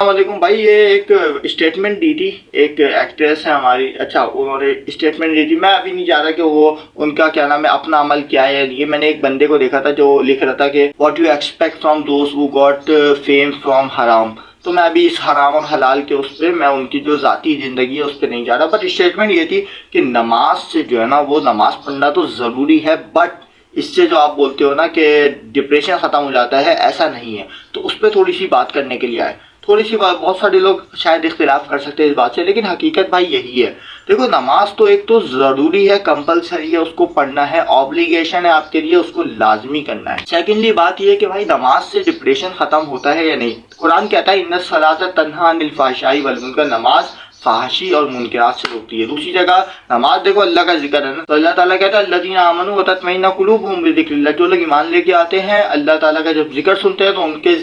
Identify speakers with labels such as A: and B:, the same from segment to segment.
A: السلام علیکم بھائی، یہ ایک اسٹیٹمنٹ دی تھی ایک ایکٹریس ہے ہماری، اچھا انہوں نے اسٹیٹمنٹ دی تھی. میں ابھی نہیں جا رہا کہ وہ ان کا کیا نام ہے اپنا عمل کیا ہے. یہ میں نے ایک بندے کو دیکھا تھا جو لکھ رہا تھا کہ what you expect from those who got fame from حرام. تو میں ابھی اس حرام اور حلال کے اس پہ میں ان کی جو ذاتی زندگی ہے اس پہ نہیں جا رہا. بٹ اسٹیٹمنٹ یہ تھی کہ نماز سے جو ہے نا وہ نماز پڑھنا تو ضروری ہے، بٹ اس سے جو آپ بولتے ہو نا کہ ڈپریشن ختم ہو جاتا ہے، ایسا نہیں ہے. تو اس پہ تھوڑی سی بات کرنے کے لیے آئے. تھوڑی سی بات، بہت سارے لوگ شاید اختلاف کر سکتے ہیں اس بات سے، لیکن حقیقت بھائی یہی ہے. دیکھو نماز تو ایک تو ضروری ہے، کمپلسری ہے، اس کو پڑھنا ہے، آبلیگیشن ہے آپ کے لیے، اس کو لازمی کرنا ہے. سیکنڈلی بات یہ ہے کہ بھائی نماز سے ڈپریشن ختم ہوتا ہے یا نہیں. قرآن کہتا ہے ان الصلاۃ تنہی عن الفحشاء والمنکر، نماز فحاشی اور منکرات سے روکتی ہے. دوسری جگہ نماز دیکھو اللہ کا ذکر ہے نا، تو اللہ تعالیٰ کہتا ہے الذین آمنوا وتطمئن قلوبهم بذکر اللہ، جو لوگ ایمان لے کے آتے ہیں اللہ تعالیٰ کا جب ذکر سنتے ہیں تو ان کے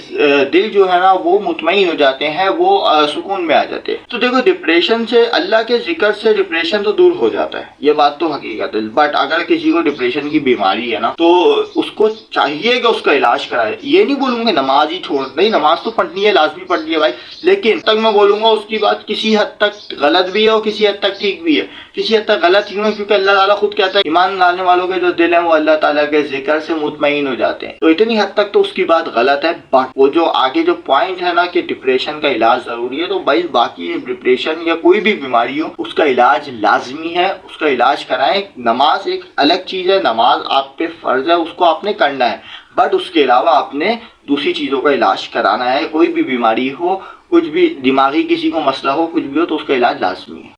A: دل جو ہے نا وہ مطمئن ہو جاتے ہیں، وہ سکون میں آ جاتے ہیں. تو دیکھو ڈپریشن سے، اللہ کے ذکر سے ڈپریشن تو دور ہو جاتا ہے، یہ بات تو حقیقت ہے. بٹ اگر کسی کو ڈپریشن کی بیماری ہے نا تو اس کو چاہیے کہ اس کا علاج کرائے. یہ نہیں بولوں گا نماز ہی چھوڑ، نہیں نماز تو پڑھنی ہے، لازمی پڑھنی ہے بھائی، لیکن تک میں بولوں گا اس کی بات کسی حد تک غلط بھی ہے اور کسی حد تک ٹھیک بھی ہے. کسی حد تک غلط کیوں ہے؟ کیونکہ اللہ تعالیٰ خود کہتا ہے ایمان لانے والوں کے جو دل ہیں وہ اللہ تعالیٰ کے ذکر سے مطمئن ہو جاتے ہیں. تو اتنی حد تک تو اس کی بات غلط ہے. بٹ وہ جو آگے جو پوائنٹ ہے نا کہ ڈپریشن کا علاج ضروری ہے، تو بھائی باقی ڈپریشن یا کوئی بھی بیماری ہو اس کا علاج لازمی ہے، اس کا علاج کرائیں. نماز ایک الگ چیز ہے، نماز آپ پہ فرض ہے، اس کو آپ نے کرنا ہے، بٹ اس کے علاوہ آپ نے دوسری چیزوں کا علاج کرانا ہے. کوئی بھی بیماری ہو، کچھ بھی دماغی کسی کو مسئلہ ہو، کچھ بھی ہو، تو اس کا علاج لازمی ہے.